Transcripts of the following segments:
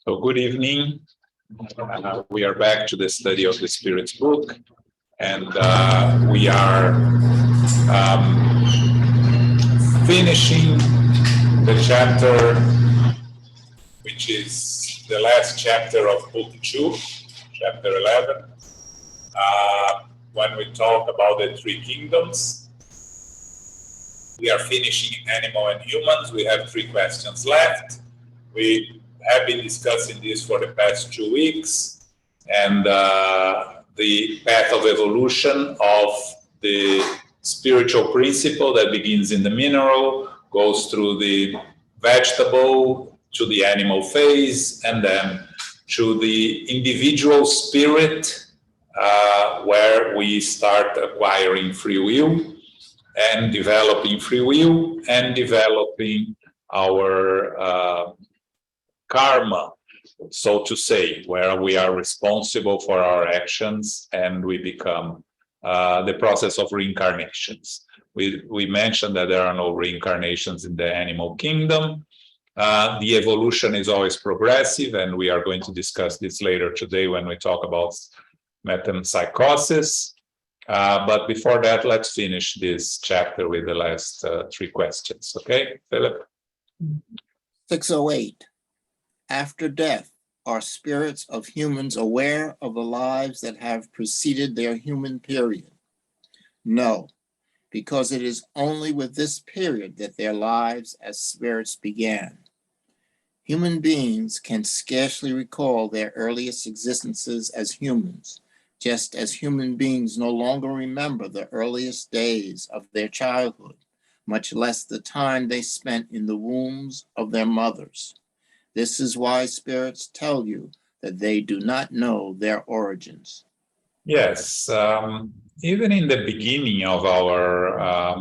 So good evening. We are back to the study of the Spirit's book, and we are finishing the chapter, which is the last chapter of book 2, chapter 11, when we talk about the three kingdoms. We are finishing animal and humans. We have 3 questions left. We have been discussing this for the past 2 weeks, and the path of evolution of the spiritual principle that begins in the mineral, goes through the vegetable to the animal phase, and then to the individual spirit, where we start acquiring free will and developing free will and developing our karma, so to say, where we are responsible for our actions and we become the process of reincarnations. We mentioned that there are no reincarnations in the animal kingdom. The evolution is always progressive, and we are going to discuss this later today when we talk about metempsychosis. But before that, let's finish this chapter with the last 3 questions. Okay, Philip? 608. After death, are spirits of humans aware of the lives that have preceded their human period? No, because it is only with this period that their lives as spirits began. Human beings can scarcely recall their earliest existences as humans, just as human beings no longer remember the earliest days of their childhood, much less the time they spent in the wombs of their mothers. This is why spirits tell you that they do not know their origins. Yes, even in the beginning of our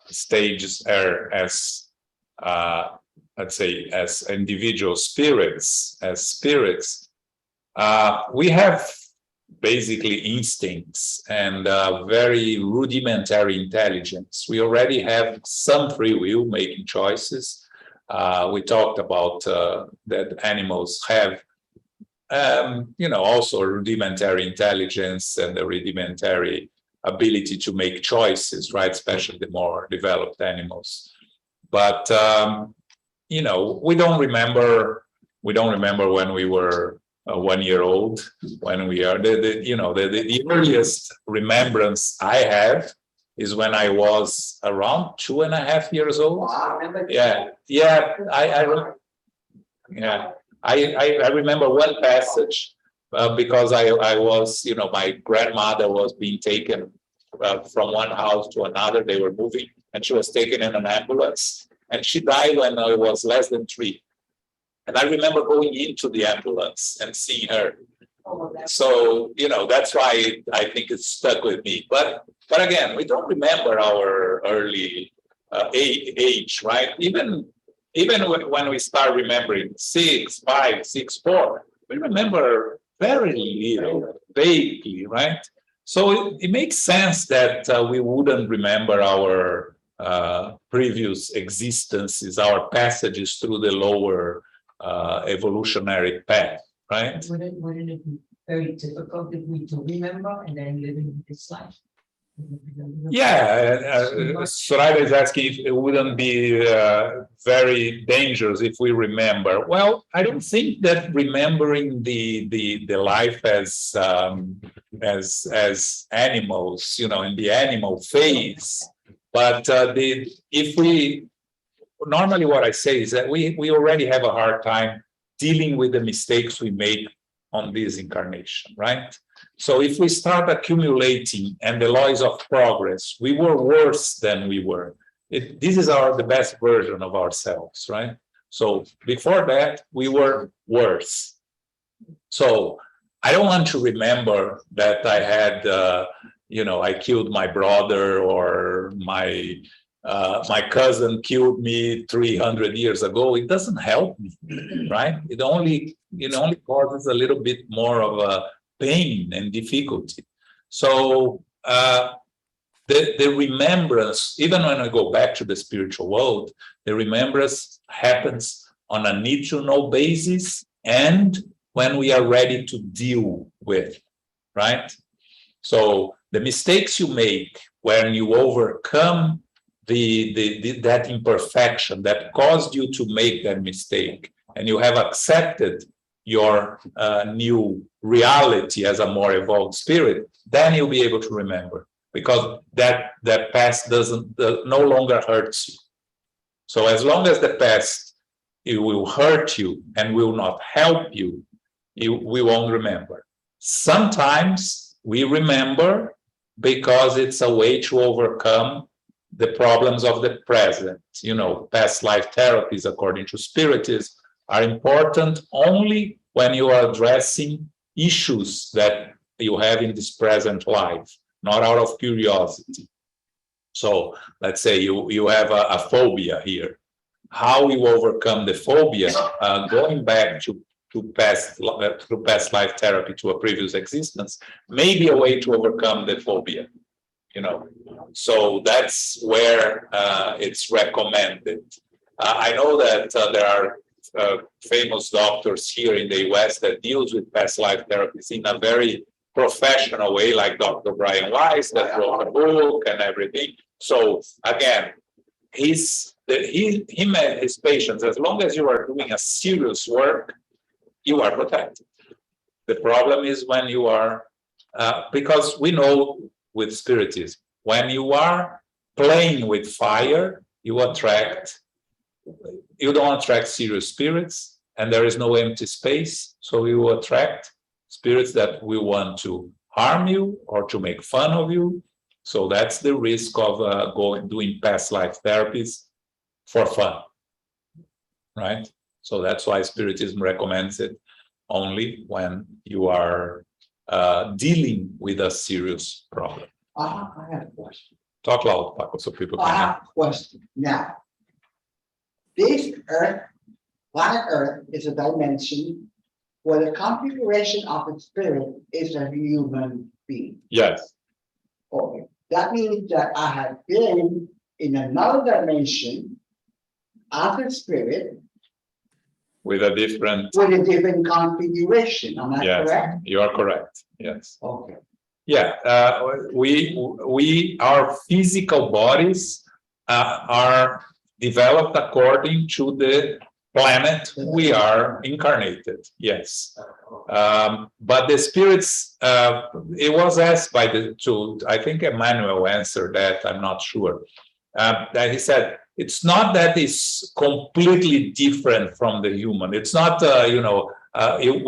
stages as, let's say, as individual spirits, we have basically instincts and very rudimentary intelligence. We already have some free will making choices. We talked about that animals have, also rudimentary intelligence and the rudimentary ability to make choices, right? Especially the more developed animals. But we don't remember when we were 1 year old. When we are the earliest remembrance I have is when I was around 2.5 years old. Wow, I remember one passage because I was, my grandmother was being taken from one house to another. They were moving, and she was taken in an ambulance, and she died when I was less than 3. And I remember going into the ambulance and seeing her. So, that's why I think it's stuck with me. But again, we don't remember our early age, right? Even when we start remembering 6, 5, 6, 4, we remember very little, vaguely, right? So it makes sense that we wouldn't remember our previous existences, our passages through the lower evolutionary path, right? Wouldn't it be very difficult if we do remember and then live in this life? Yeah, Soraya is asking if it wouldn't be very dangerous if we remember. Well, I don't think that remembering the life as animals, in the animal phase, but normally what I say is that we already have a hard time dealing with the mistakes we make on this incarnation, right? So if we start accumulating and the laws of progress, we were worse than we were. This is the best version of ourselves, right? So before that, we were worse. So I don't want to remember that I had, I killed my brother, or my cousin killed me 300 years ago. It doesn't help me, right? It only causes a little bit more of a pain and difficulty. So the remembrance, even when I go back to the spiritual world, the remembrance happens on a need-to-know basis and when we are ready to deal with, right? So the mistakes you make when you overcome that imperfection that caused you to make that mistake, and you have accepted your new reality as a more evolved spirit, then you'll be able to remember, because that past no longer hurts you. So as long as the past, it will hurt you and will not help you, we won't remember. Sometimes we remember because it's a way to overcome the problems of the present. You know, past life therapies, according to Spiritism, are important only when you are addressing issues that you have in this present life, not out of curiosity. So let's say you have a phobia here. How you overcome the phobia, going back to past life therapy, to a previous existence, may be a way to overcome the phobia, you know. So that's where it's recommended. I know that there are famous doctors here in the US that deals with past life therapies in a very professional way, like Dr. Brian Weiss, that wrote a book and everything. So again, him and his patients, as long as you are doing a serious work, you are protected. The problem is when you are, because we know with Spiritism, when you are playing with fire, you don't attract serious spirits, and there is no empty space, so you attract spirits that will want to harm you or to make fun of you. So that's the risk of doing past life therapies for fun, right? So that's why Spiritism recommends it only when you are dealing with a serious problem. I have a question. Talk loud, Paco, so people can I hear. have a question. Now, this Earth, planet Earth, is a dimension where the configuration of its spirit is a human being. Yes. Okay, that means that I have been in another dimension as a spirit With a different, with a different configuration. Am I yes, correct? you are correct. Yes. Okay. Yeah, our physical bodies are developed according to the planet we are incarnated. Yes, but the spirits. It was asked by I think Emmanuel answered that. I'm not sure. That he said it's not that it's completely different from the human. It's not.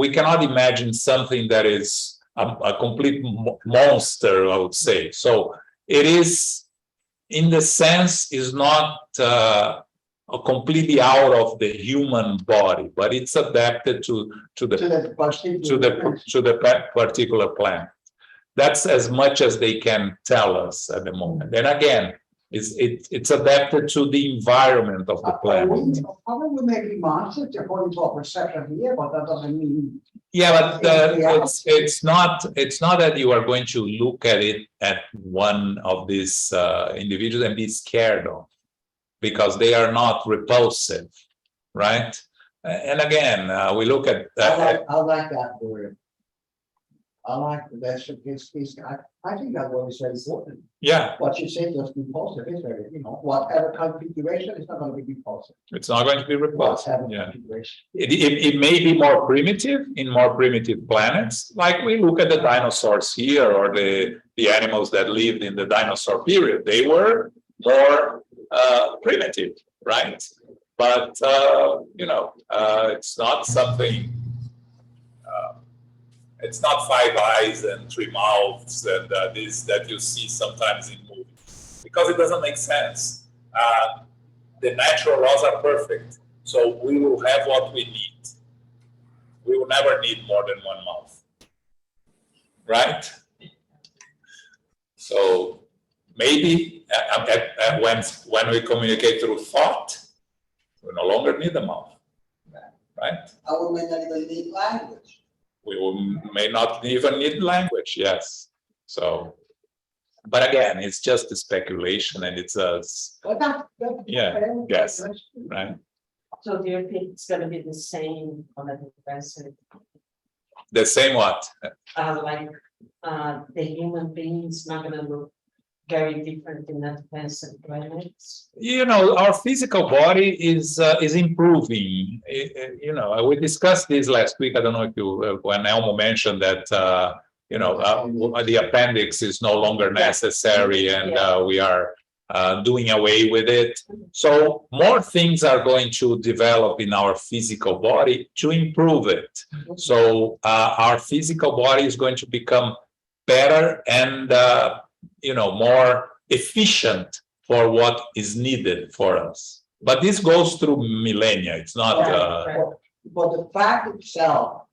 We cannot imagine something that is a complete monster, I would say. So it is, in the sense, is not completely out of the human body, but it's adapted to the particular planet. That's as much as they can tell us at the moment. And again, it's adapted to the environment of the planet. Probably we may be monsters according to our perception here, but that doesn't mean. Yeah, but it's not that you are going to look at it at one of these individuals and be scared of, because they are not repulsive, right? And again, we look at. I like that word. I like that. I think that word is very important. Yeah. What you say just repulsive is very, whatever configuration is not going to be repulsive. It's not going to be repulsive. Whatever Yeah. configuration. It may be more primitive in more primitive planets, like we look at the dinosaurs here, or the animals that lived in the dinosaur period. They were more primitive, right? But it's not something. It's not 5 eyes and 3 mouths and this that you see sometimes in movies, because it doesn't make sense. The natural laws are perfect, so we will have what we need. We will never need more than 1 mouth, right? So maybe when we communicate through thought, we no longer need a mouth, right? Or we may not even need language. We may not even need language, yes. So, but again, it's just a speculation, and it's a, Well, that's yeah, fair. yes, right? So do you think it's gonna be the same on a depressive, The same what? like, the human being's not gonna look very different in that depressive planets? You know, our physical body is improving. You know, we discussed this last week. I don't know if you, when Elmo mentioned that, the appendix is no longer necessary, and we are doing away with it. So more things are going to develop in our physical body to improve it. So our physical body is going to become better and more efficient for what is needed for us. But this goes through millennia. It's not. But the fact itself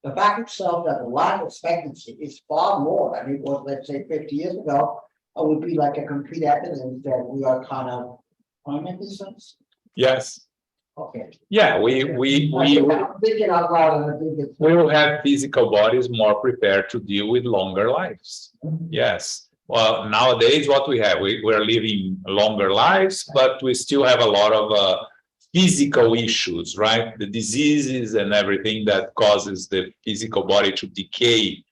that the life expectancy is far more than it was, let's say, 50 years ago, would be like a complete evidence that we are kind of climate distance. Yes. Okay. Yeah, we I'm thinking out loud, and I think it's. we will have physical bodies more prepared to deal with longer lives. Yes. Well, nowadays, what we have, we're living longer lives, but we still have a lot of physical issues, right? The diseases and everything that causes the physical body to decay.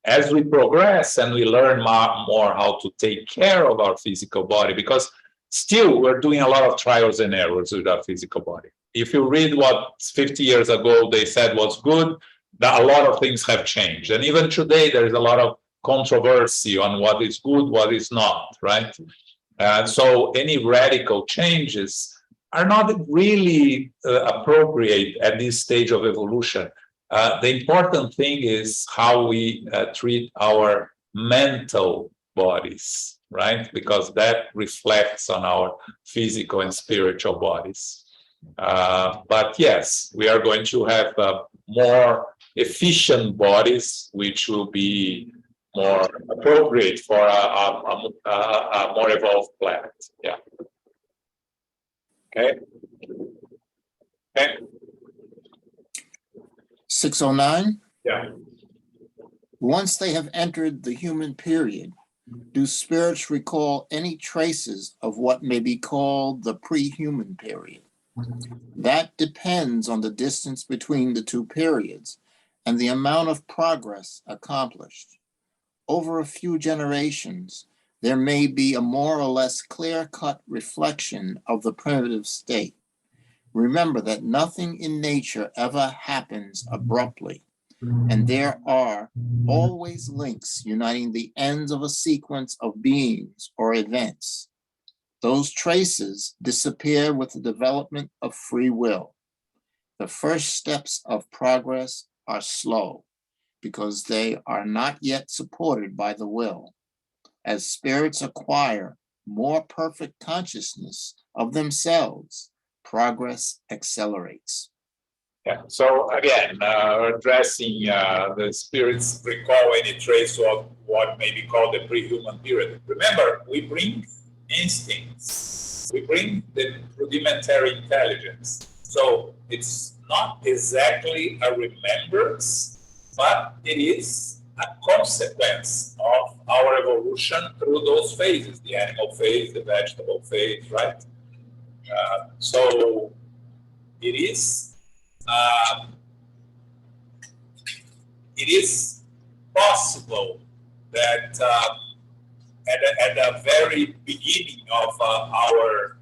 As we progress and we learn more how to take care of our physical body, because still we're doing a lot of trials and errors with our physical body. If you read what 50 years ago they said was good, a lot of things have changed. And even today, there is a lot of controversy on what is good, what is not, right? So any radical changes are not really appropriate at this stage of evolution. The important thing is how we treat our mental bodies, right? Because that reflects on our physical and spiritual bodies. But yes, we are going to have more efficient bodies, which will be more appropriate for a more evolved planet. Yeah. Okay. Okay. 609. Yeah. Once they have entered the human period, do spirits recall any traces of what may be called the pre-human period? That depends on the distance between the two periods and the amount of progress accomplished. Over a few generations, there may be a more or less clear-cut reflection of the primitive state. Remember that nothing in nature ever happens abruptly, and there are always links uniting the ends of a sequence of beings or events. Those traces disappear with the development of free will. The first steps of progress are slow because they are not yet supported by the will. As spirits acquire more perfect consciousness of themselves, progress accelerates. Yeah. So again, addressing the spirits recall any trace of what may be called the pre-human period. Remember, we bring instincts, we bring the rudimentary intelligence. So it's not exactly a remembrance, but it is a consequence of our evolution through those phases, the animal phase, the vegetable phase, right? So it is possible that at the very beginning of our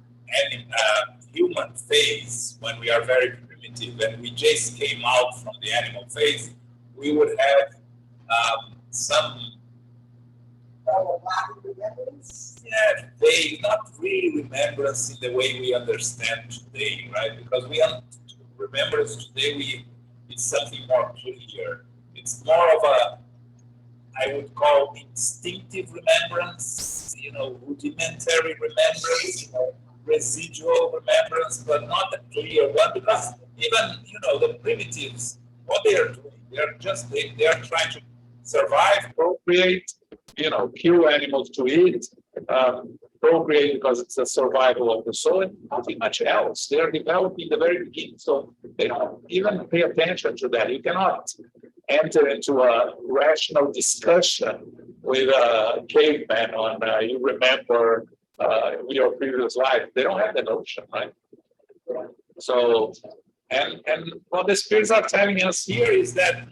human phase, when we are very primitive and we just came out from the animal phase, we would have some vague, not really remembrance in the way we understand today, right? Because remembrance today, it's something more clear. It's more of a, I would call instinctive remembrance, rudimentary remembrance, residual remembrance, but not a clear one, because even, the primitives, what they are doing, they are trying to survive, procreate, kill animals to eat, procreate because it's a survival of the soul, and nothing much else. They are developing the very beginning, so they don't even pay attention to that. You cannot enter into a rational discussion with a caveman on you remember your previous life. They don't have the notion, right? So, and what the spirits are telling us here is that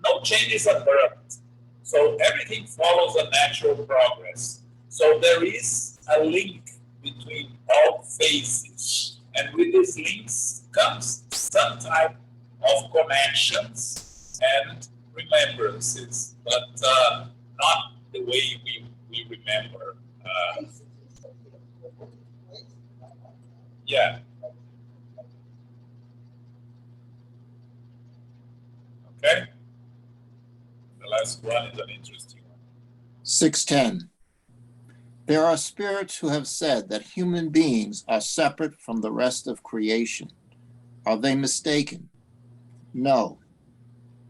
no changes are abrupt. So everything follows a natural progress. So there is a link between all phases. And with these links comes some type of connections and remembrances, but not the way we remember. Yeah. Okay. The last one is an interesting one. 610. There are spirits who have said that human beings are separate from the rest of creation. Are they mistaken? No.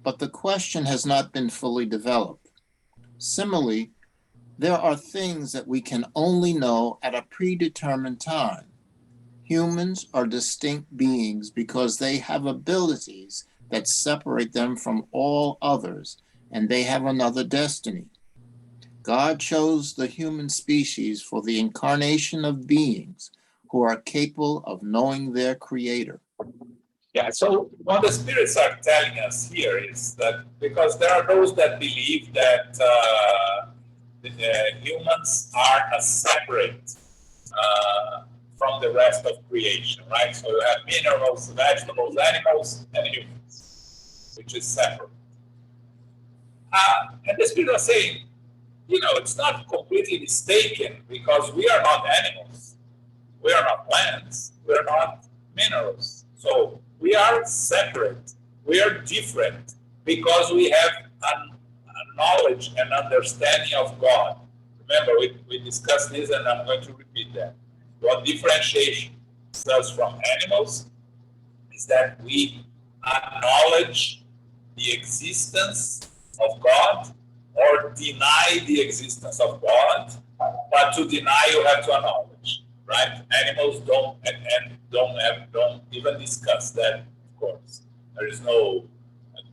But the question has not been fully developed. Similarly, there are things that we can only know at a predetermined time. Humans are distinct beings because they have abilities that separate them from all others, and they have another destiny. God chose the human species for the incarnation of beings who are capable of knowing their creator. Yeah, so what the spirits are telling us here is that because there are those that believe that humans are a separate from the rest of creation, right? So you have minerals, vegetables, animals, and humans, which is separate. And the spirits are saying, it's not completely mistaken because we are not animals. We are not plants. We are not minerals. So we are separate. We are different because we have a knowledge and understanding of God. Remember, we discussed this and I'm going to repeat that. What differentiates us from animals is that we acknowledge the existence of God or deny the existence of God, but to deny you have to acknowledge, right? Animals don't don't even discuss that, of course. There is no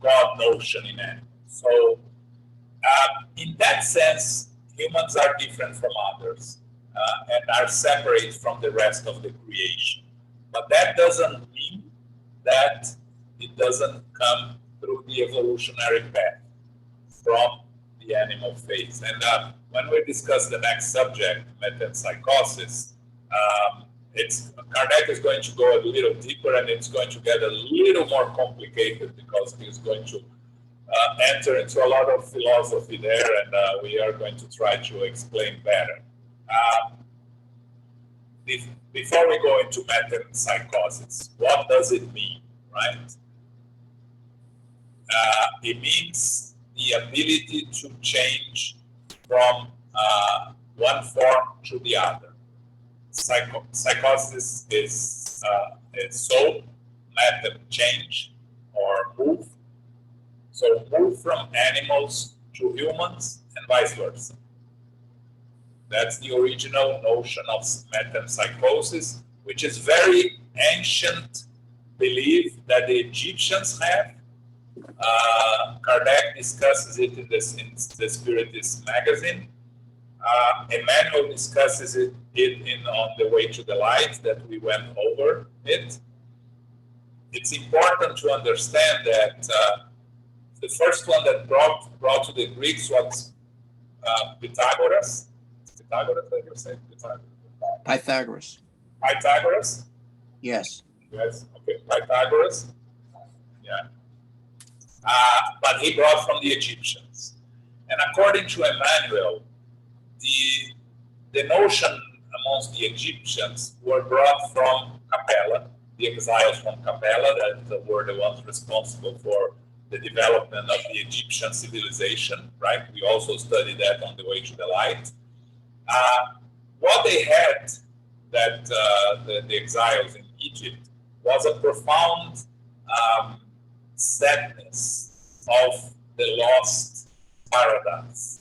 God notion in animals. So in that sense, humans are different from others and are separate from the rest of the creation. But that doesn't mean that it doesn't come through the evolutionary path from the animal phase. And when we discuss the next subject, metempsychosis, Kardec is going to go a little deeper and it's going to get a little more complicated because he's going to enter into a lot of philosophy there, and we are going to try to explain better. Before we go into metempsychosis, what does it mean, right? It means the ability to change from one form to the other. Psychosis is soul, metem, change or move. So move from animals to humans and vice versa. That's the original notion of metempsychosis, which is very ancient belief that the Egyptians have. Kardec discusses it in the Spiritist magazine. Emmanuel discusses it on the Way to the Light that we went over it. It's important to understand that the first one that brought to the Greeks was Pythagoras. Pythagoras, like you say, Pythagoras. Pythagoras? Yes. Yes, okay, Pythagoras. Yeah. But he brought from the Egyptians. And according to Emmanuel, the notion amongst the Egyptians were brought from Capella, the exiles from Capella that were the ones responsible for the development of the Egyptian civilization, right? We also studied that on the Way to the Light. What they had, that the exiles in Egypt, was a profound sadness of the lost paradise.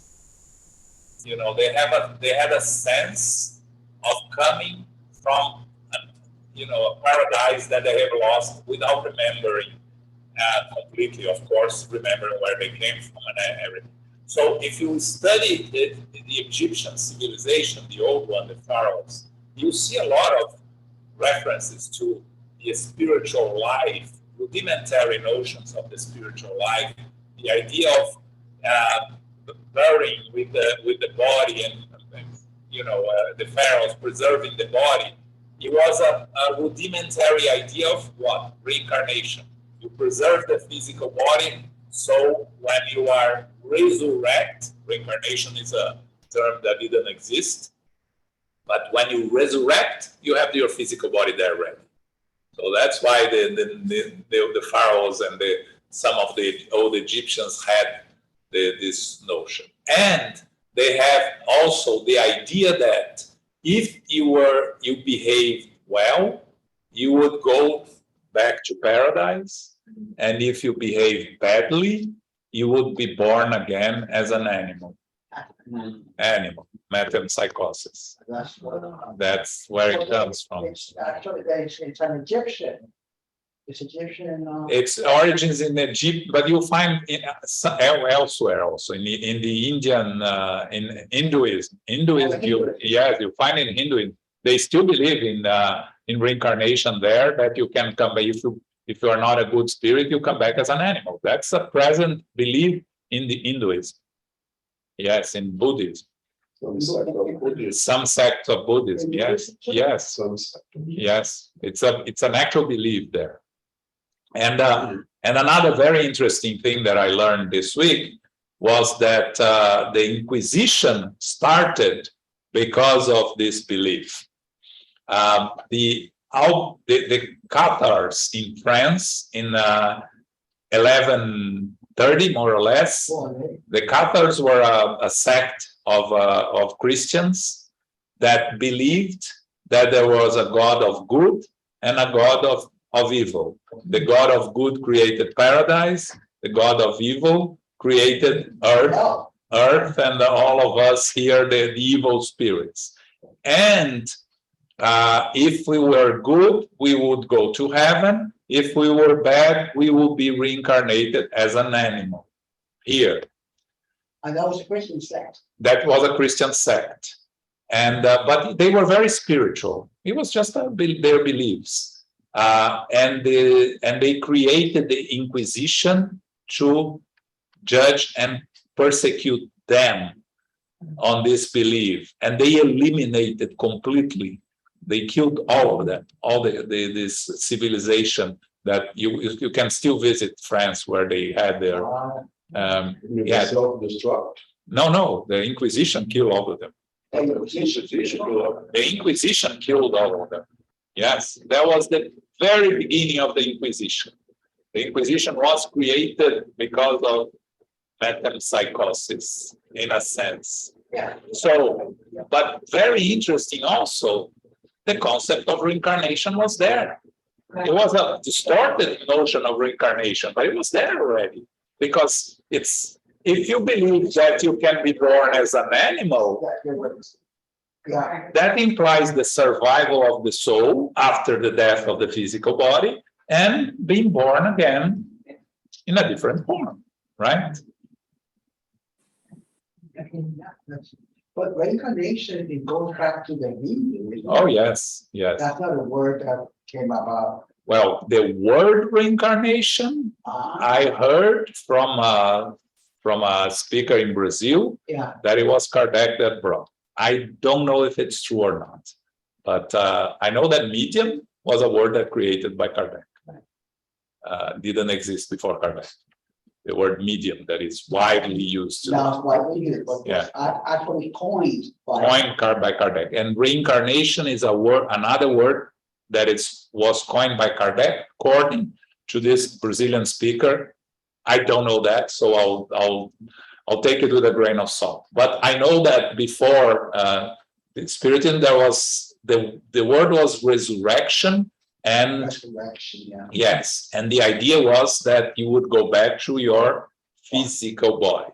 They had a sense of coming from a paradise that they have lost without remembering completely, of course, remembering where they came from and everything. So if you study the Egyptian civilization, the old one, the pharaohs, you see a lot of references to the spiritual life, rudimentary notions of the spiritual life, the idea of burying with the body and the pharaohs preserving the body, it was a rudimentary idea of what? Reincarnation. You preserve the physical body, so when you are resurrect, reincarnation is a term that didn't exist, but when you resurrect, you have your physical body there ready. So that's why the pharaohs and some of the old Egyptians had this notion. And they have also the idea that if you behaved well, you would go back to paradise, and if you behave badly, you would be born again as an animal. Metempsychosis. That's where it comes from. It's actually, it's an Egyptian. It's Egyptian. Its origins in Egypt, but you find elsewhere also in the Indian, in Hinduism. You find in Hinduism, they still believe in reincarnation there, that you can come back if you are not a good spirit, you come back as an animal. That's a present belief in the Hinduism. Yes, in Buddhism. Some sects of Buddhism, yes. It's an actual belief there. And another very interesting thing that I learned this week was that the Inquisition started because of this belief. The Cathars in France in 1130, more or less, the Cathars were a sect of Christians that believed that there was a God of good and a God of evil. The God of good created paradise, the God of evil created earth and all of us here, the evil spirits. And if we were good, we would go to heaven. If we were bad, we would be reincarnated as an animal here. And that was a Christian sect. That was a Christian sect. And but they were very spiritual. It was just their beliefs. And they created the Inquisition to judge and persecute them on this belief. And they eliminated completely. They killed all of them, all this civilization that you can still visit France, where they had their self-destruct. No, the Inquisition killed all of them. The Inquisition killed all of them. Yes, that was the very beginning of the Inquisition. The Inquisition was created because of metempsychosis, in a sense. So, but very interesting also, the concept of reincarnation was there. It was a distorted notion of reincarnation, but it was there already. Because if you believe that you can be born as an animal, that implies the survival of the soul after the death of the physical body and being born again in a different form, right? But reincarnation, it goes back to the Hindu. Oh, yes. That's not a word that came about. Well, the word reincarnation, I heard from a speaker in Brazil that it was Kardec that brought. I don't know if it's true or not, but I know that medium was a word that created by Kardec. Didn't exist before Kardec. The word medium that is widely used today. Now it's widely used, but actually coined by Kardec. And reincarnation is another word that was coined by Kardec, according to this Brazilian speaker. I don't know that, so I'll take it with a grain of salt. But I know that before the Spiritism, there was the word was resurrection, and yes, and the idea was that you would go back to your physical body.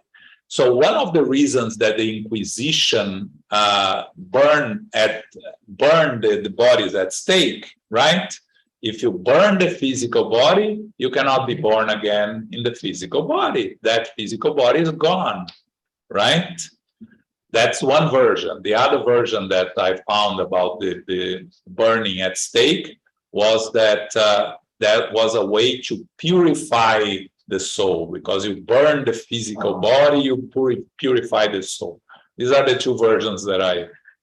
So one of the reasons that the Inquisition burned the bodies at stake, right? If you burn the physical body, you cannot be born again in the physical body. That physical body is gone, right? That's one version. The other version that I found about the burning at stake was that that was a way to purify the soul, because you burn the physical body, you purify the soul. These are the two versions that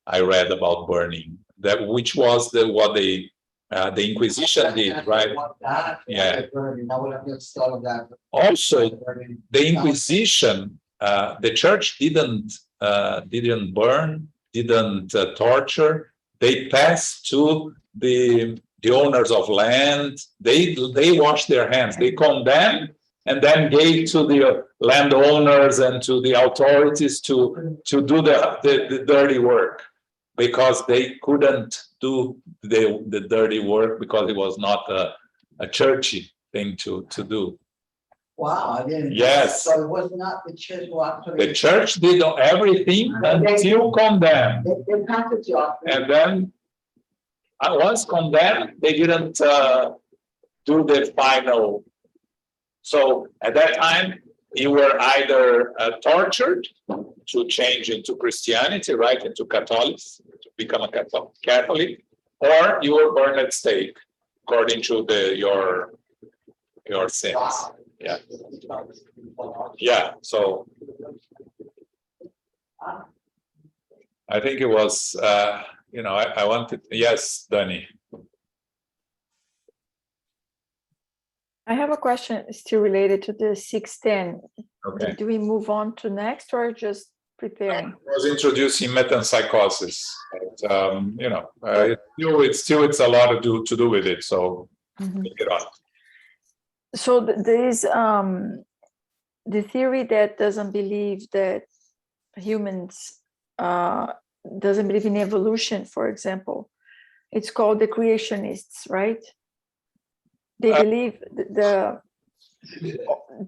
I read about burning, that which was what the Inquisition did, right? Yeah. Also, the Inquisition, the church didn't burn, didn't torture. They passed to the owners of land. They washed their hands. They condemned and then gave to the landowners and to the authorities to do the dirty work, because they couldn't do the dirty work because it was not a churchy thing to do. Wow, I didn't. Yes. So it was not the church who actually. The church did everything until condemned. They contacted you. And then once condemned, they didn't do the final. So at that time, you were either tortured to change into Christianity, right, into Catholicism, to become a Catholic, or you were burned at stake according to your sins. Wow. Yeah. Yeah. So I think it was, I wanted. Yes, Danny. I have a question still related to the 610. Okay. Do we move on to next or just preparing? I was introducing metempsychosis. It's a lot to do with it. So take it on. So there is the theory that doesn't believe that humans doesn't believe in evolution, for example. It's called the creationists, right? They believe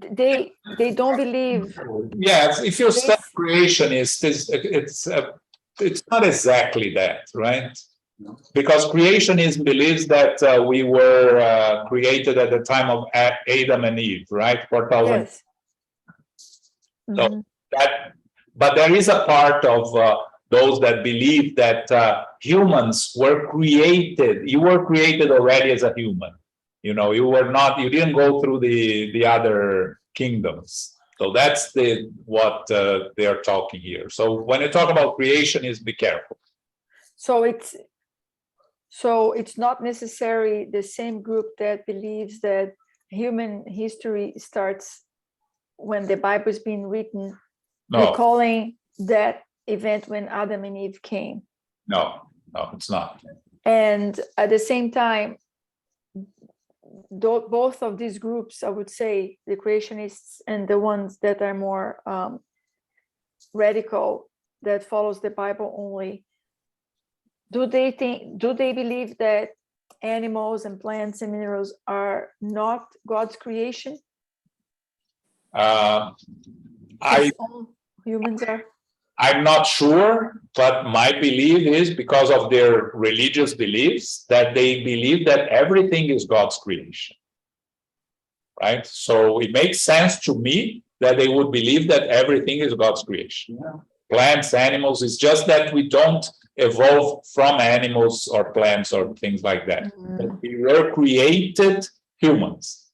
they don't believe. Yeah, if you study creationists, it's not exactly that, right? Because creationism believes that we were created at the time of Adam and Eve, right? 4,000. Yes. So but there is a part of those that believe that humans were created. You were created already as a human. You didn't go through the other kingdoms. So that's what they are talking here. So when you talk about creationism, be careful. So it's not necessarily the same group that believes that human history starts when the Bible is being written, recalling that event when Adam and Eve came. No, it's not. And at the same time, both of these groups, I would say, the creationists and the ones that are more radical, that follows the Bible only, do they believe that animals and plants and minerals are not God's creation? Humans are? I'm not sure, but my belief is, because of their religious beliefs, that they believe that everything is God's creation, right? So it makes sense to me that they would believe that everything is God's creation. Yeah. Plants, animals, it's just that we don't evolve from animals or plants or things like that. But we were created humans.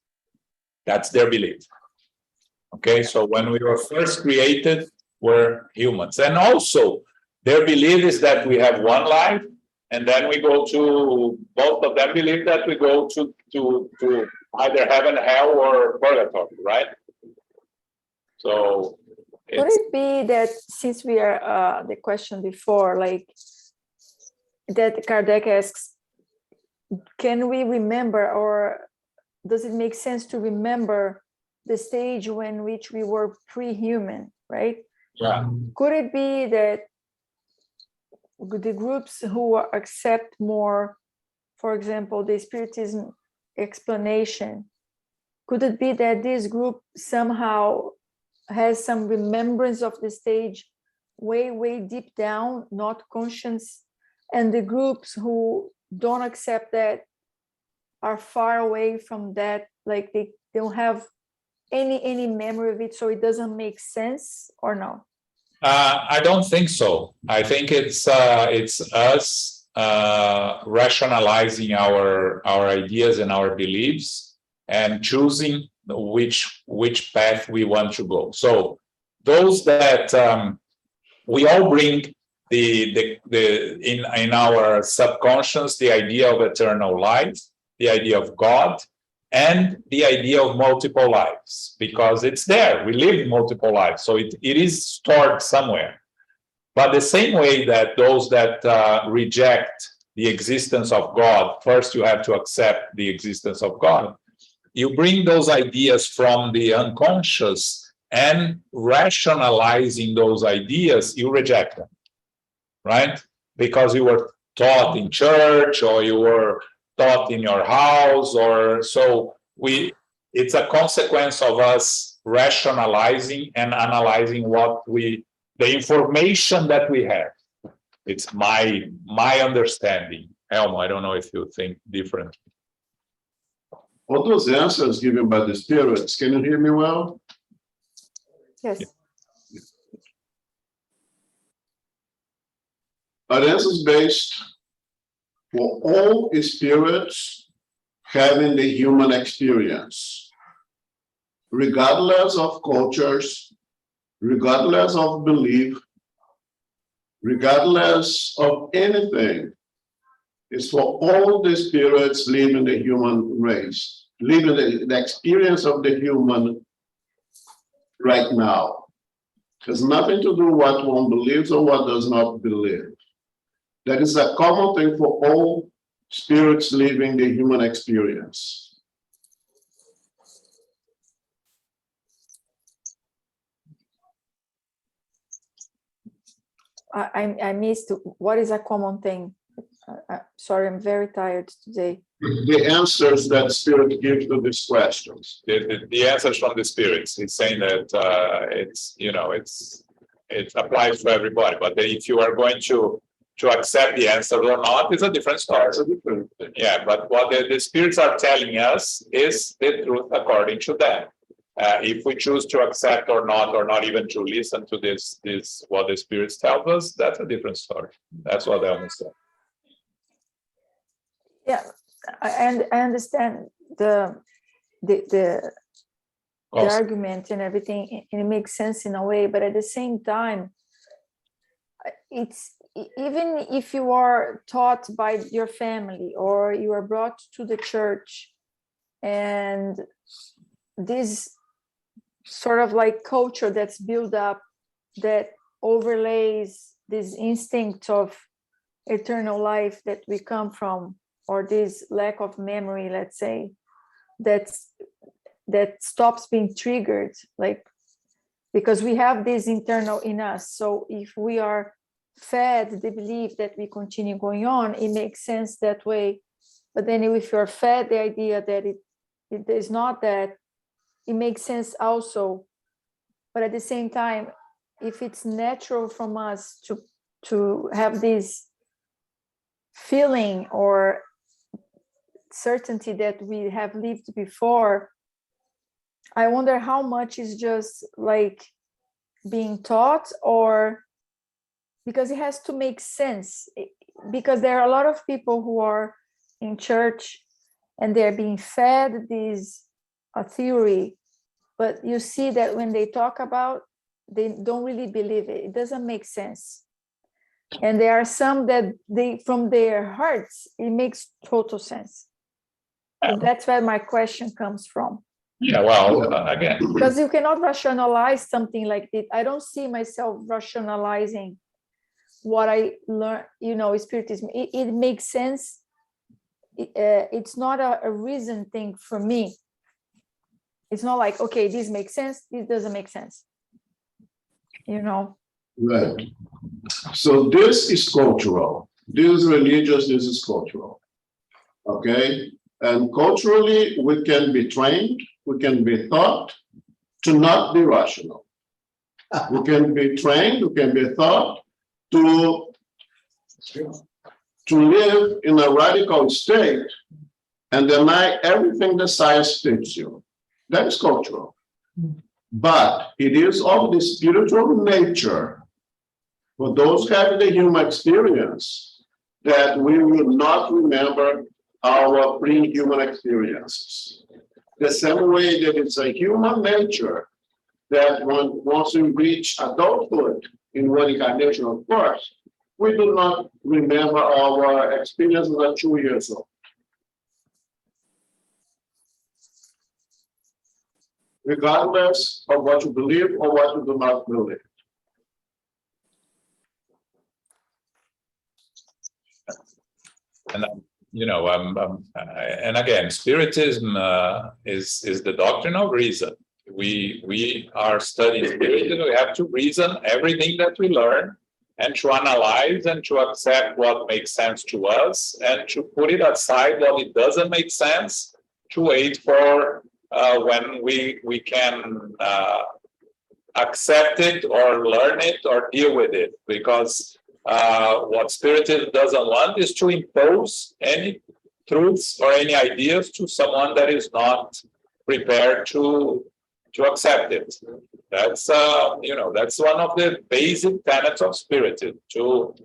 That's their belief. Okay, so when we were first created, we're humans. And also, their belief is that we have one life, and then we go to, both of them believe that we go to either heaven, hell, or purgatory, right? So could it be that, since we are the question before, like that Kardec asks, can we remember, or does it make sense to remember the stage in which we were pre-human, right? Yeah. Could it be that the groups who accept more, for example, the Spiritism explanation, could it be that this group somehow has some remembrance of the stage way, way deep down, not conscious, and the groups who don't accept that are far away from that, like they don't have any memory of it, so it doesn't make sense, or no? I don't think so. I think it's us rationalizing our ideas and our beliefs and choosing which path we want to go. So those that we all bring in our subconscious the idea of eternal life, the idea of God, and the idea of multiple lives, because it's there. We live multiple lives, so it is stored somewhere. But the same way that those that reject the existence of God, first you have to accept the existence of God. You bring those ideas from the unconscious, and rationalizing those ideas, you reject them, right? Because you were taught in church, or you were taught in your house, or so it's a consequence of us rationalizing and analyzing the information that we have. It's my understanding. Elmo, I don't know if you think different. All those answers given by the spirits, can you hear me well? Yes. Are answers based for all spirits having the human experience, regardless of cultures, regardless of belief, regardless of anything. It's for all the spirits living the human race, living the experience of the human right now. It has nothing to do with what one believes or what does not believe. That is a common thing for all spirits living the human experience. I missed, what is a common thing? Sorry, I'm very tired today. The answers that spirit gives to these questions. The answers from the spirits. It's saying that it applies to everybody. But if you are going to accept the answer or not, it's a different story. Yeah, but what the spirits are telling us is the truth according to them. If we choose to accept or not even to listen to this what the spirits tell us, that's a different story. That's what I understand. Yeah, I understand the argument and everything, and it makes sense in a way, but at the same time, it's even if you are taught by your family or you are brought to the church, and this sort of like culture that's built up that overlays this instinct of eternal life that we come from, or this lack of memory, let's say, that stops being triggered, like, because we have this internal in us. So if we are fed the belief that we continue going on, it makes sense that way. But then if you're fed the idea that it is not that, it makes sense also. But at the same time, if it's natural from us to have this feeling or certainty that we have lived before, I wonder how much is just like being taught, or because it has to make sense, because there are a lot of people who are in church and they're being fed this theory, but you see that when they talk about, they don't really believe it. It doesn't make sense. And there are some that they, from their hearts, it makes total sense. So that's where my question comes from. Yeah, well, again, because you cannot rationalize something like this. I don't see myself rationalizing what I learned, spiritism. It makes sense. It's not a reason thing for me. It's not like, okay, this makes sense, this doesn't make sense. Right. So this is cultural. This is religious, this is cultural. Okay? And culturally, we can be trained, we can be taught to not be rational. We can be trained, we can be taught to live in a radical state and deny everything that science teaches you. That is cultural. But it is of the spiritual nature for those having the human experience that we will not remember our pre-human experiences. The same way that it's a human nature that once we reach adulthood in one incarnation, of course, we do not remember our experiences at 2 years old. Regardless of what you believe or what you do not believe. And and again, Spiritism is the doctrine of reason. We are studying Spiritism. We have to reason everything that we learn, and to analyze and to accept what makes sense to us, and to put it aside what it doesn't make sense, to wait for when we can accept it or learn it or deal with it. Because what Spiritism doesn't want is to impose any truths or any ideas to someone that is not prepared to accept it. That's that's one of the basic tenets of Spiritism, to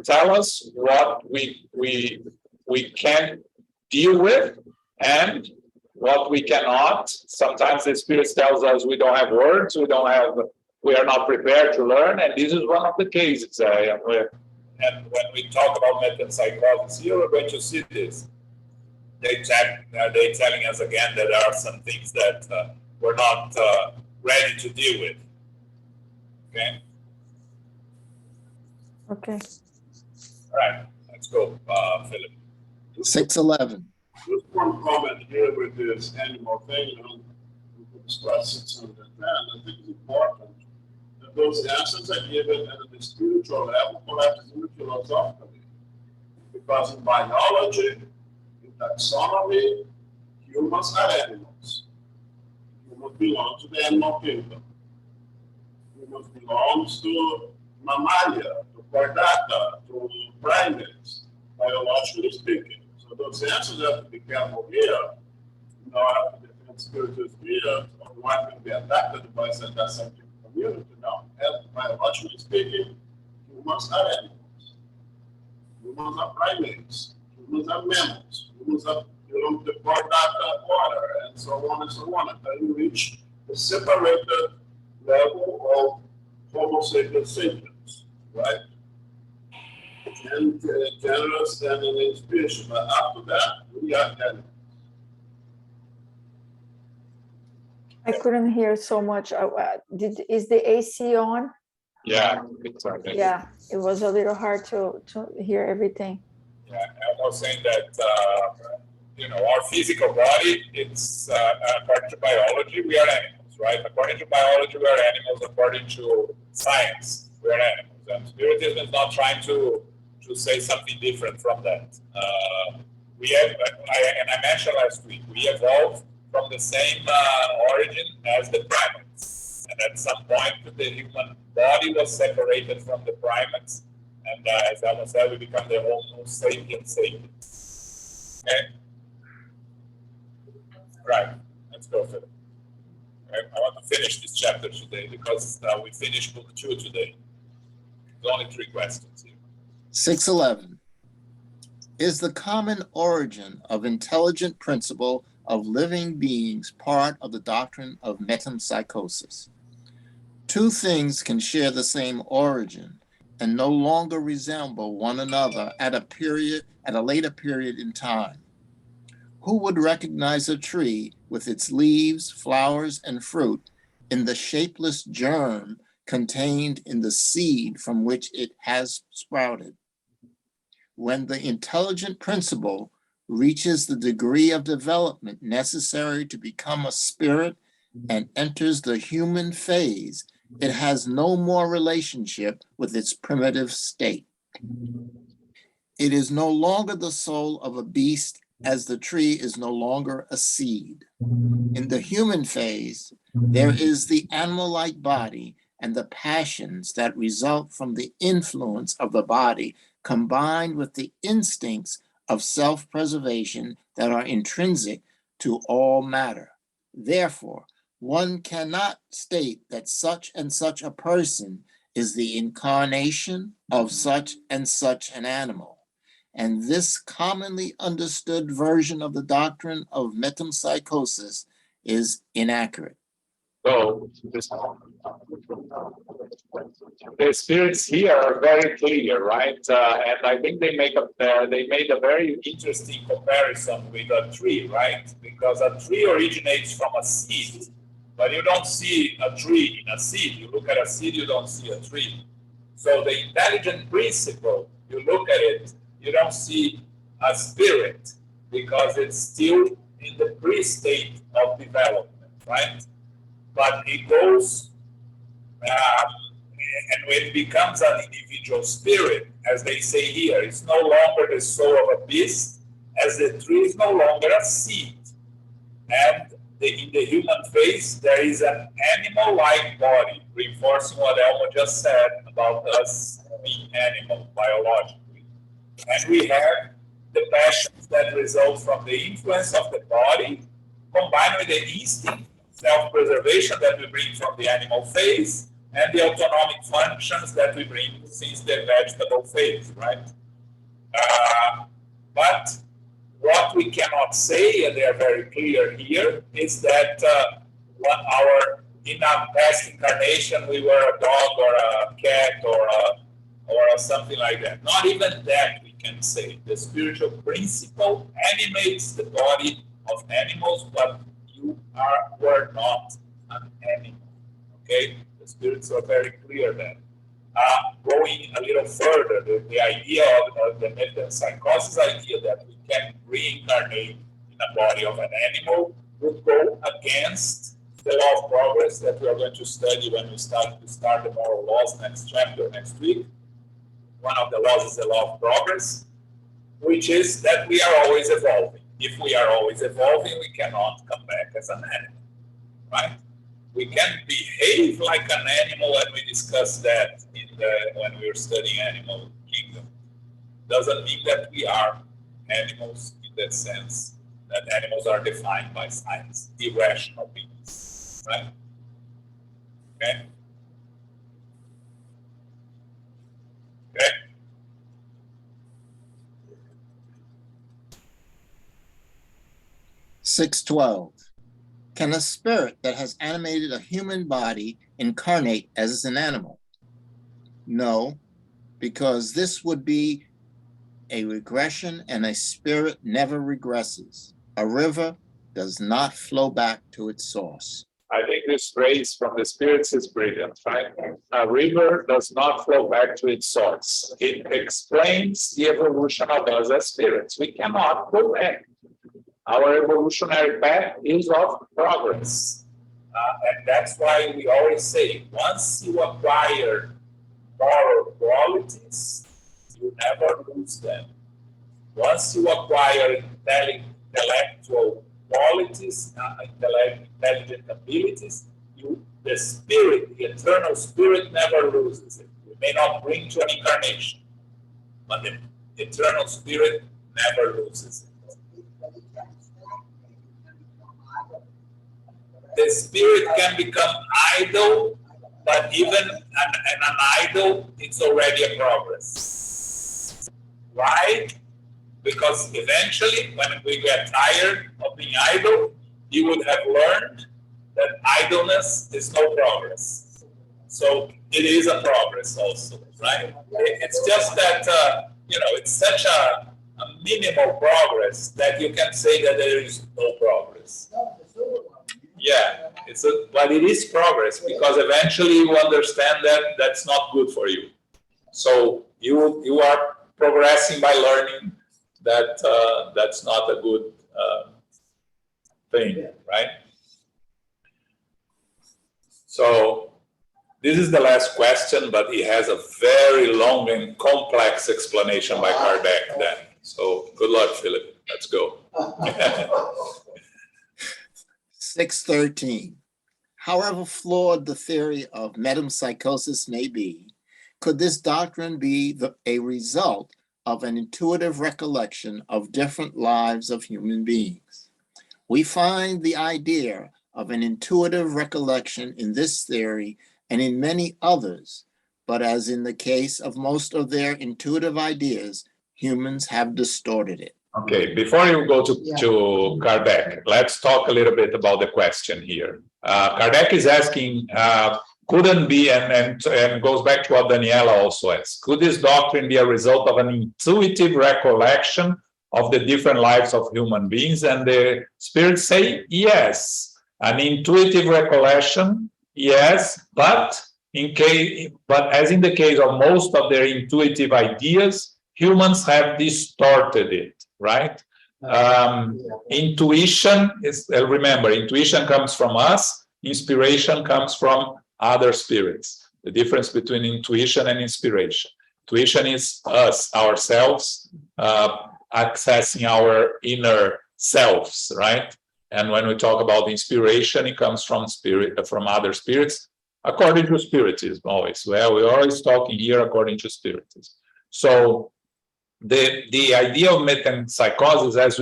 tell us what we can deal with and what we cannot. Sometimes the Spirit tells us we don't have words, we are not prepared to learn, and this is one of the cases. And when we talk about metempsychosis here, we're going to see this. They're telling us again that there are some things that we're not ready to deal with. Okay? Okay. All right, let's go, Philip. 611. Just one comment here with this animal thing, we could discuss 610. I think it's important that those answers are given at the spiritual level, collectively, philosophically. Because in biology, in taxonomy, humans are animals. Humans belong to the animal kingdom. Humans belong to mammalia, to chordata, to primates, biologically speaking. So those answers have to be careful here. After the defense spirituals here, one can be adapted by that scientific community. Now, as biologically speaking, humans are animals. Humans are primates. Humans are mammals. Humans are belong to the chordata order, and so on and so on, until you reach the separated level of Homo sapiens sapiens, right? And generous and an inspiration, but after that, we are animals. I couldn't hear so much. Is the AC on? yeah, exactly. Yeah, it was a little hard to hear everything. Yeah, I was saying that our physical body, it's according to biology, we are animals, right? According to biology, we are animals. According to science, we are animals. And Spiritism is not trying to say something different from that. I mentioned last week, we evolved from the same origin as the primates. And at some point, the human body was separated from the primates. And as Alma said, we become the Homo sapiens sapiens. Okay? Right, let's go, Philip. Okay? I want to finish this chapter today because we finished book 2 today. There's only 3 questions here. 611. Is the common origin of intelligent principle of living beings part of the doctrine of metempsychosis? Two things can share the same origin and no longer resemble one another at a later period in time. Who would recognize a tree with its leaves, flowers, and fruit in the shapeless germ contained in the seed from which it has sprouted? When the intelligent principle reaches the degree of development necessary to become a spirit and enters the human phase, it has no more relationship with its primitive state. It is no longer the soul of a beast, as the tree is no longer a seed. In the human phase, there is the animal-like body and the passions that result from the influence of the body, combined with the instincts of self-preservation that are intrinsic to all matter. Therefore, one cannot state that such and such a person is the incarnation of such and such an animal. And this commonly understood version of the doctrine of metempsychosis is inaccurate. So the spirits here are very clear, right? And I think they made a very Interesting comparison with a tree, right? Because a tree originates from a seed, but you don't see a tree in a seed. You look at a seed, you don't see a tree. So the intelligent principle, you look at it, you don't see a spirit because it's still in the pre-state of development, right? But it goes, and it becomes an individual spirit, as they say here. It's no longer the soul of a beast, as the tree is no longer a seed. And in the human face, there is an animal-like body, reinforcing what Elmo just said about us being animal biologically. And we have the passions that result from the influence of the body, combined with the instinct, self-preservation that we bring from the animal phase, and the autonomic functions that we bring since the vegetable phase, right? But what we cannot say, and they are very clear here, is that in a past incarnation we were a dog or a cat or something like that. Not even that we can say. The spiritual principle animates the body of animals, but you were not an animal. Okay? The spirits are very clear then. Going a little further, the idea of the metempsychosis idea that we can reincarnate in a body of an animal would go against the law of progress that we are going to study when we start the moral laws next chapter, next week. One of the laws is the law of progress, which is that we are always evolving. If we are always evolving, we cannot come back as an animal, right? We can behave like an animal, and we discussed that when we were studying Animal Kingdom. Doesn't mean that we are animals in that sense, that animals are defined by science, irrational beings, right? Okay? Okay? (612) Can a spirit that has animated a human body incarnate as an animal? No, because this would be a regression, and a spirit never regresses. A river does not flow back to its source. I think this phrase from the spirits is brilliant, right? A river does not flow back to its source. It explains the evolution of us as spirits. We cannot go back. Our evolutionary path is of progress. And that's why we always say, once you acquire moral qualities, you never lose them. Once you acquire intellectual qualities, intelligent abilities, the spirit, the eternal spirit, never loses it. You may not bring to an incarnation, but the eternal spirit never loses it. The spirit can become idle, but even an idol, it's already a progress. Why? Because eventually, when we get tired of being idle, you would have learned that idleness is no progress. So it is a progress also, right? It's just that, it's such a minimal progress that you can say that there is no progress. Yeah, but it is progress, because eventually you understand that that's not good for you. So you are progressing by learning that that's not a good thing, right? So this is the last question, but he has a very long and complex explanation by Kardec then. So good luck, Philip. Let's go. 613. However flawed the theory of metempsychosis may be, could this doctrine be a result of an intuitive recollection of different lives of human beings? We find the idea of an intuitive recollection in this theory and in many others, but as in the case of most of their intuitive ideas, humans have distorted it. Okay, before you go to, Yeah. to Kardec, let's talk a little bit about the question here. Kardec is asking, couldn't be, and goes back to what Daniela also asked, could this doctrine be a result of an intuitive recollection of the different lives of human beings? And the spirits say, yes, an intuitive recollection, yes, but as in the case of most of their intuitive ideas, humans have distorted it, right? Intuition is, remember, intuition comes from us, inspiration comes from other spirits. The difference between intuition and inspiration. Intuition is us, ourselves, accessing our inner selves, right? And when we talk about inspiration, it comes from from other spirits, according to Spiritism, always. Well, we're always talking here according to Spiritism. So the idea of metempsychosis, as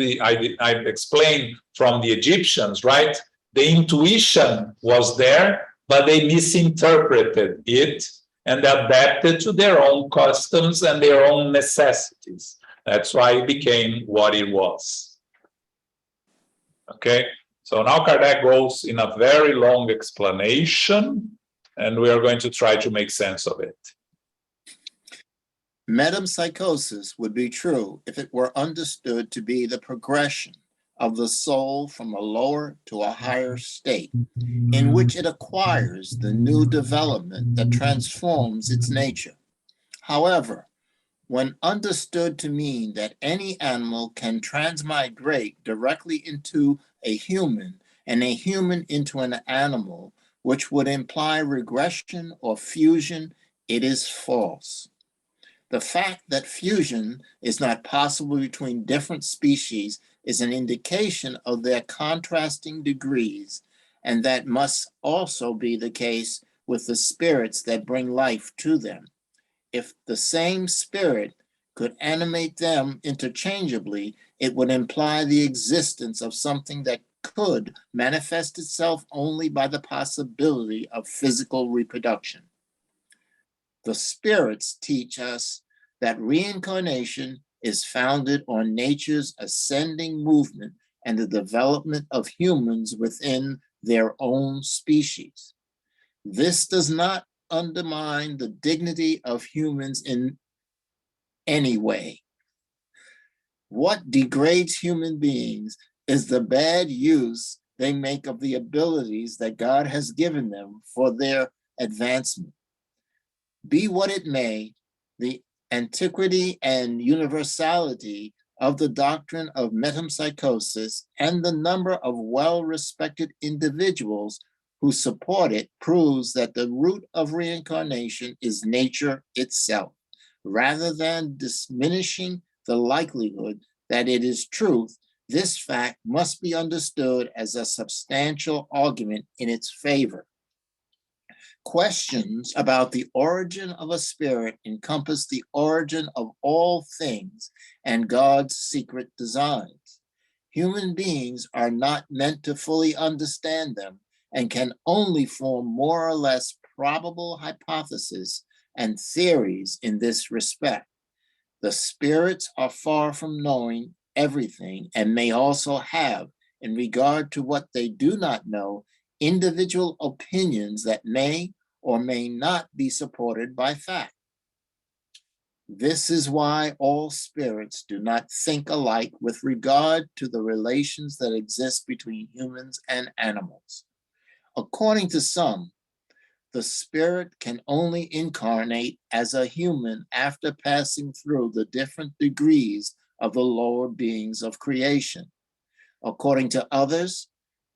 I explained from the Egyptians, right? The intuition was there, but they misinterpreted it and adapted to their own customs and their own necessities. That's why it became what it was. Okay, so now Kardec goes in a very long explanation, and we are going to try to make sense of it. Metempsychosis would be true if it were understood to be the progression of the soul from a lower to a higher state, in which it acquires the new development that transforms its nature. However, when understood to mean that any animal can transmigrate directly into a human and a human into an animal, which would imply regression or fusion, it is false. The fact that fusion is not possible between different species is an indication of their contrasting degrees, and that must also be the case with the spirits that bring life to them. If the same spirit could animate them interchangeably, it would imply the existence of something that could manifest itself only by the possibility of physical reproduction. The spirits teach us that reincarnation is founded on nature's ascending movement and the development of humans within their own species. This does not undermine the dignity of humans in any way. What degrades human beings is the bad use they make of the abilities that God has given them for their advancement. Be what it may, the antiquity and universality of the doctrine of metempsychosis and the number of well-respected individuals who support it proves that the root of reincarnation is nature itself, rather than diminishing the likelihood that it is truth. This fact must be understood as a substantial argument in its favor. Questions about the origin of a spirit encompass the origin of all things and God's secret designs. Human beings are not meant to fully understand them and can only form more or less probable hypotheses and theories in this respect. The spirits are far from knowing everything and may also have, in regard to what they do not know, individual opinions that may or may not be supported by fact. This is why all spirits do not think alike with regard to the relations that exist between humans and animals. According to some, the spirit can only incarnate as a human after passing through the different degrees of the lower beings of creation. According to others,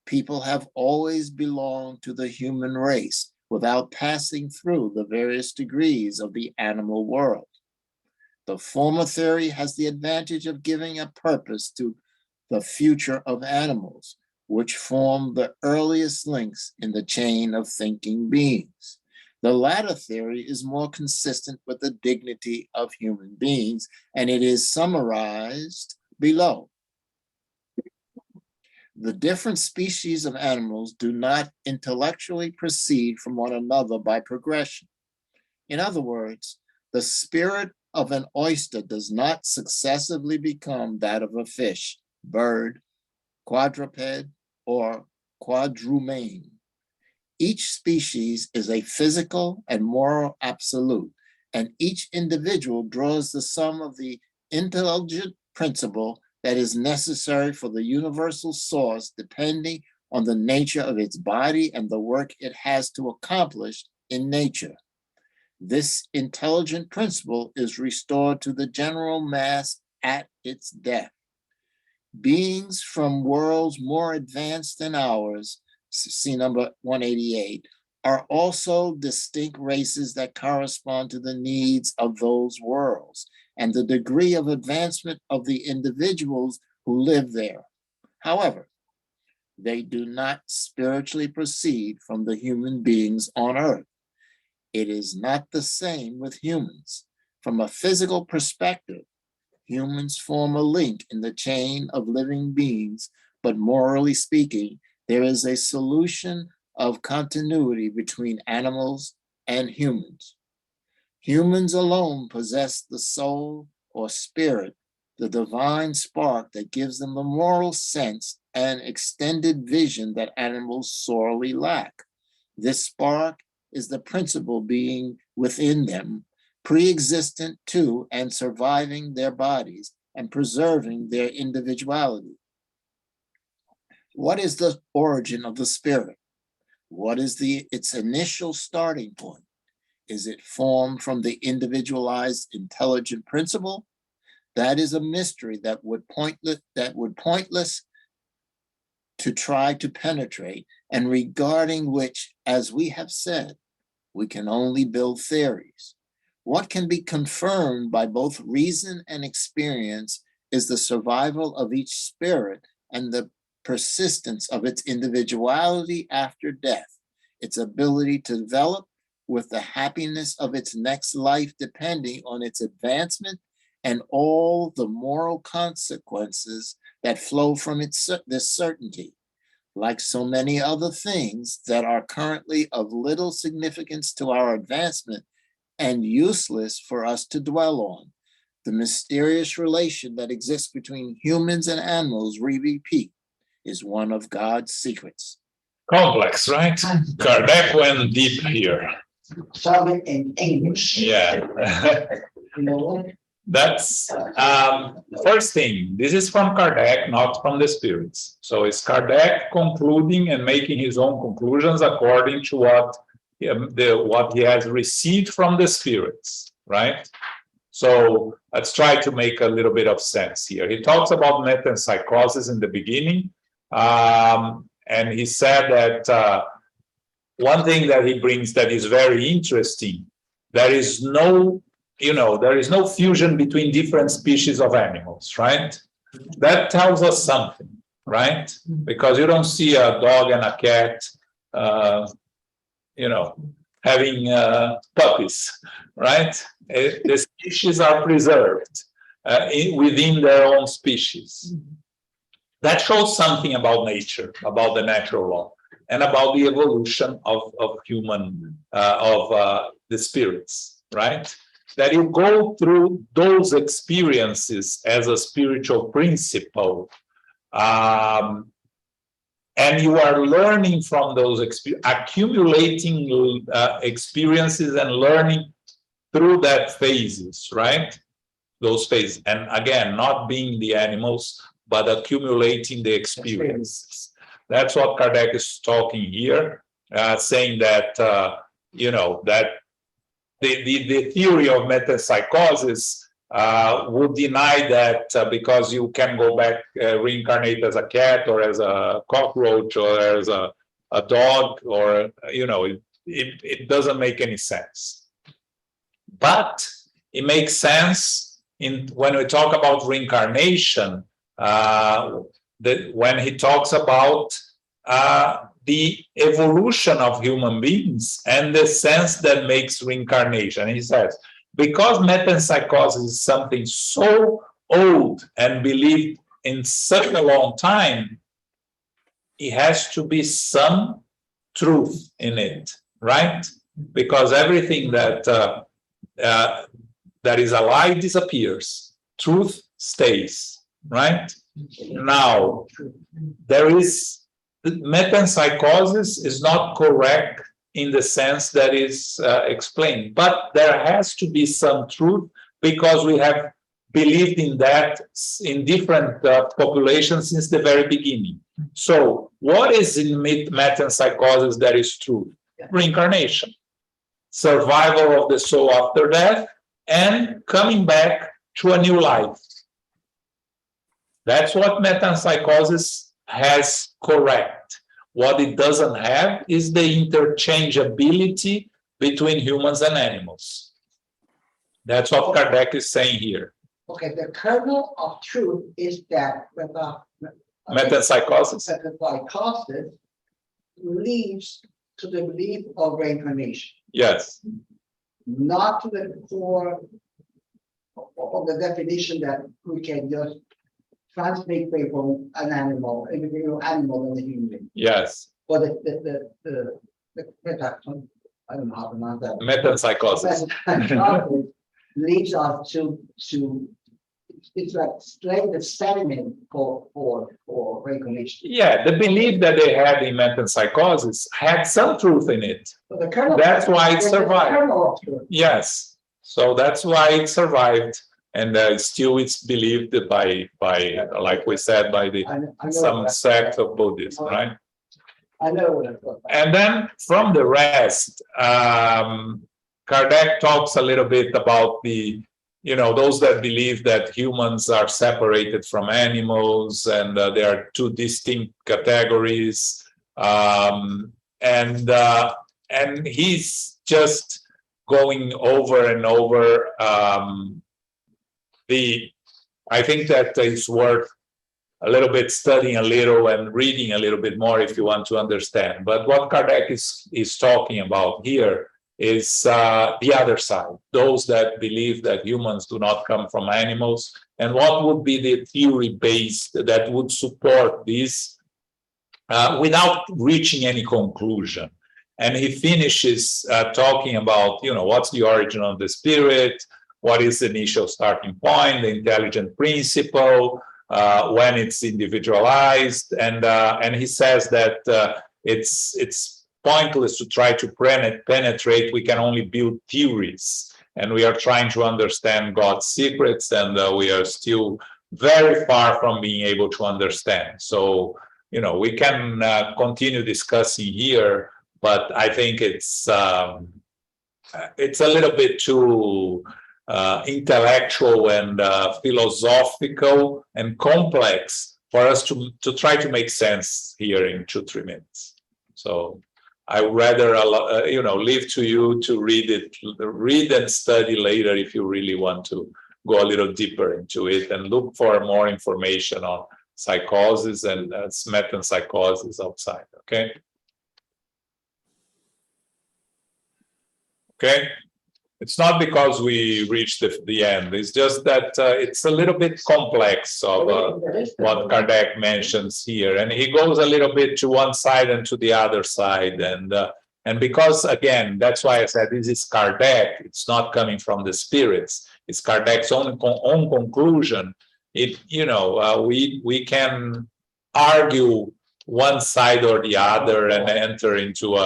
people have always belonged to the human race without passing through the various degrees of the animal world. The former theory has the advantage of giving a purpose to the future of animals, which form the earliest links in the chain of thinking beings. The latter theory is more consistent with the dignity of human beings, and it is summarized below. The different species of animals do not intellectually proceed from one another by progression. In other words, the spirit of an oyster does not successively become that of a fish, bird, quadruped, or quadrumane. Each species is a physical and moral absolute, and each individual draws the sum of the intelligent principle that is necessary for the universal source, depending on the nature of its body and the work it has to accomplish in nature. This intelligent principle is restored to the general mass at its death. Beings from worlds more advanced than ours, see number 188, are also distinct races that correspond to the needs of those worlds and the degree of advancement of the individuals who live there. However, they do not spiritually proceed from the human beings on earth. It is not the same with humans. From a physical perspective, humans form a link in the chain of living beings, but morally speaking, there is a solution of continuity between animals and humans. Humans alone possess the soul or spirit, the divine spark that gives them the moral sense and extended vision that animals sorely lack. This spark is the principle being within them, pre-existent to and surviving their bodies and preserving their individuality. What is the origin of the spirit? What is its initial starting point? Is it formed from the individualized intelligent principle? That is a mystery that would pointless to try to penetrate, and regarding which, as we have said, we can only build theories. What can be confirmed by both reason and experience is the survival of each spirit and the persistence of its individuality after death, its ability to develop with the happiness of its next life depending on its advancement and all the moral consequences that flow from this certainty. Like so many other things that are currently of little significance to our advancement and useless for us to dwell on, the mysterious relation that exists between humans and animals, we repeat, is one of God's secrets. Complex, right? Kardec went deep here. Some in English. Yeah. You know what? That's first thing. This is from Kardec, not from the spirits. So it's Kardec concluding and making his own conclusions according to what he has received from the spirits, right? So let's try to make a little bit of sense here. He talks about metempsychosis in the beginning, and he said that one thing that he brings that is very interesting, there is no fusion between different species of animals, right? That tells us something, right? Because you don't see a dog and a cat, having puppies, right? The species are preserved within their own species. That shows something about nature, about the natural law, and about the evolution of human, the spirits, right? That you go through those experiences as a spiritual principle, and you are learning from those accumulating experiences and learning through that phases, right? Those phases, and again, not being the animals, but accumulating the experiences. That's what Kardec is talking here, saying that that the theory of metempsychosis would deny that because you can go back, reincarnate as a cat or as a cockroach or as a dog, or it doesn't make any sense. But it makes sense when we talk about reincarnation, when he talks about the evolution of human beings and the sense that makes reincarnation. He says, because metempsychosis is something so old and believed in such a long time, it has to be some truth in it, right? because everything that is alive disappears. Truth stays, right? Now, there is metempsychosis is not correct in the sense that is explained, but there has to be some truth because we have believed in that in different populations since the very beginning. So, what is in metempsychosis that is true? Reincarnation, survival of the soul after death, and coming back to a new life. That's what metempsychosis has correct. What it doesn't have is the interchangeability between humans and animals. That's what Kardec is saying here. Okay, the kernel of truth is that Metempsychosis. metempsychosis leads to the belief of reincarnation, Yes. not to the core of the definition that we can just translate from an animal, individual animal than a human. Yes. But the I don't know how to pronounce that. Metempsychosis. Metempsychosis leads us to it's like laying the sediment for reincarnation. Yeah, the belief that they had in metempsychosis had some truth in it. So the kernel, That's why it the survived. kernel of truth. Yes, so that's why it survived, and still it's believed by like we said, by the I know some that. sect of Buddhists, right? I know what it's about. And then from the rest, Kardec talks a little bit about those that believe that humans are separated from animals and there are two distinct categories, and he's just going over and over I think that it's worth a little bit studying a little and reading a little bit more if you want to understand. But what Kardec is talking about here is the other side, those that believe that humans do not come from animals, and what would be the theory based that would support this without reaching any conclusion. And he finishes talking about, what's the origin of the spirit, what is the initial starting point, the intelligent principle, when it's individualized, and he says that it's pointless to try to penetrate. We can only build theories, and we are trying to understand God's secrets, and we are still very far from being able to understand. So, we can continue discussing here, but I think it's a little bit too intellectual and philosophical and complex for us to try to make sense here in 2-3 minutes. So I would rather leave to you to read and study later if you really want to go a little deeper into it and look for more information on psychosis and metempsychosis outside. Okay. It's not because we reached the end. It's just that it's a little bit complex of what Kardec mentions here, and he goes a little bit to one side and to the other side, and because again, that's why I said this is Kardec. It's not coming from the spirits. It's Kardec's own conclusion. We can argue one side or the other and enter into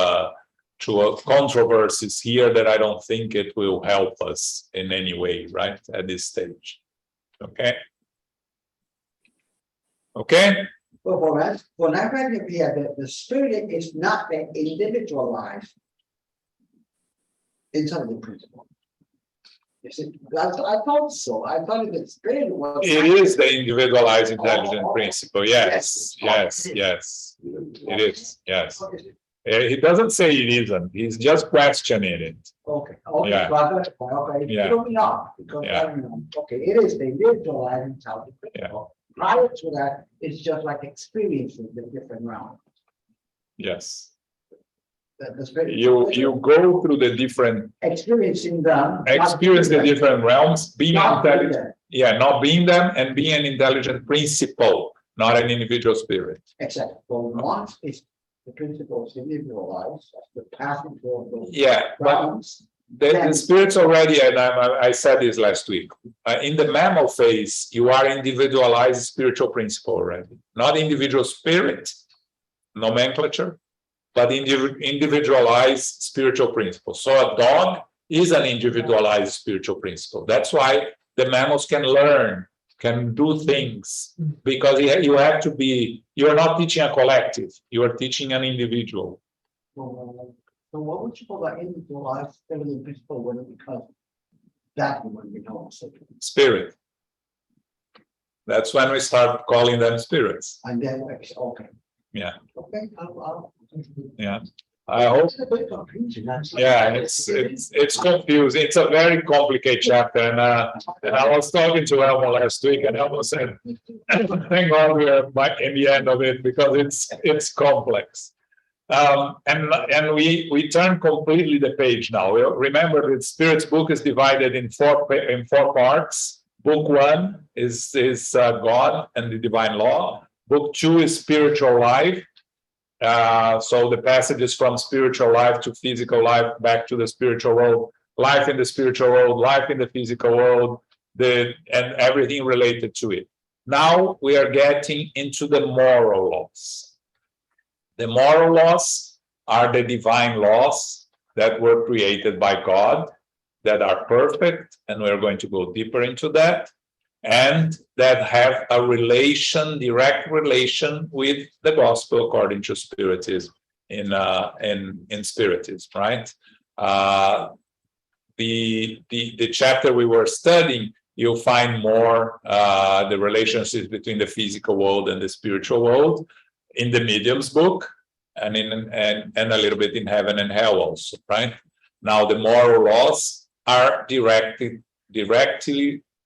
controversies here that I don't think it will help us in any way, right, at this stage. Okay. Well, when I read it here, the spirit is not the individualized intelligent principle. You see, I thought so. I thought the spirit was. It is the individualized intelligent principle. Yes. It is. Yes. He doesn't say it isn't. He's just questioning it. Okay. Yeah. Okay. Yeah. Throw me off because I don't know. Okay, it is the individualized intelligent principle. Prior to that, it's just like experiencing the different realms. Yes. The spirit- You go through the different experiencing them. experience the different realms, being Not being intelligent. there. Yeah, not being them and being an intelligent principle, not an individual spirit. Except for once it's the principles individualized, the passage of the Yeah, but grounds. the spirits already, and I said this last week, in the mammal phase, you are individualized spiritual principle already, not individual spirit nomenclature, but individualized spiritual principle. So a dog is an individualized spiritual principle. That's why the mammals can learn, can do things, because you have to be, you're not teaching a collective, you are teaching an individual. So what would you call that individualized feminine principle when it becomes that when we know so Spirit. That's when we start calling them spirits. and then okay. Yeah. Okay, Yeah. I hope. It's a bit confusing. Yeah, it's confusing. It's a very complicated chapter, and I was talking to Elmo last week, and Elmo said, "Thank God we're in the end of it because it's complex." And we turn completely the page now. Remember, the Spirit's book is divided in four parts. Book 1 is God and the divine law. Book 2 is spiritual life. So the passages from spiritual life to physical life, back to the spiritual world, life in the spiritual world, life in the physical world, and everything related to it. Now we are getting into the moral laws. The moral laws are the divine laws that were created by God, that are perfect, and we're going to go deeper into that, and that have a direct relation with the gospel according to Spiritism in Spiritism, right? The chapter we were studying, you'll find more the relationships between the physical world and the spiritual world in the Medium's book, and a little bit in Heaven and Hell also, right? Now the moral laws are directly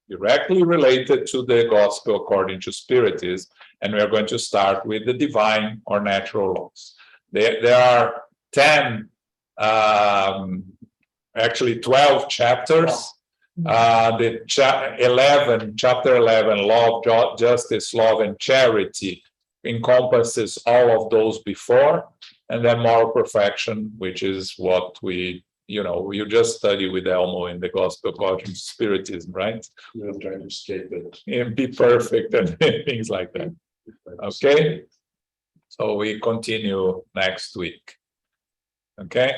related to the gospel according to Spiritism, and we are going to start with the divine or natural laws. There are 12 chapters. Chapter 11, law of justice, love, and charity encompasses all of those before, and then moral perfection, which is what you just study with Elmo in the gospel according to Spiritism, right? We're trying to escape it. And be perfect and things like that. Okay, so we continue next week. Okay,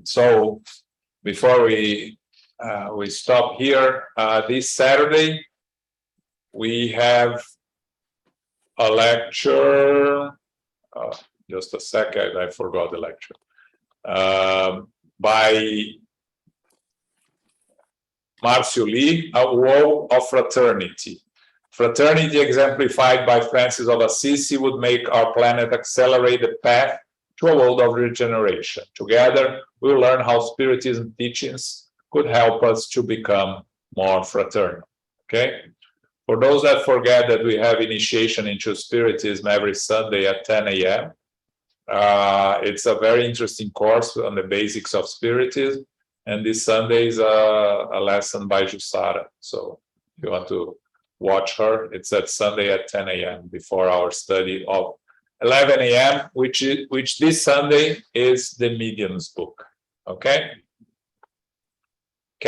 so before we stop here, this Saturday we have a lecture. Just a second, I forgot the lecture. By Marcio Lee, A Wall of Fraternity. Fraternity exemplified by Francis of Assisi would make our planet accelerate the path to a world of regeneration. Together, we'll learn how Spiritism teachings could help us to become more fraternal. Okay? For those that forget that we have initiation into Spiritism every Sunday at 10 a.m., it's a very interesting course on the basics of Spiritism, and this Sunday is a lesson by Jussara. So if you want to watch her, it's at Sunday at 10 a.m. before our study of 11 a.m., which this Sunday is the Medium's book. Okay?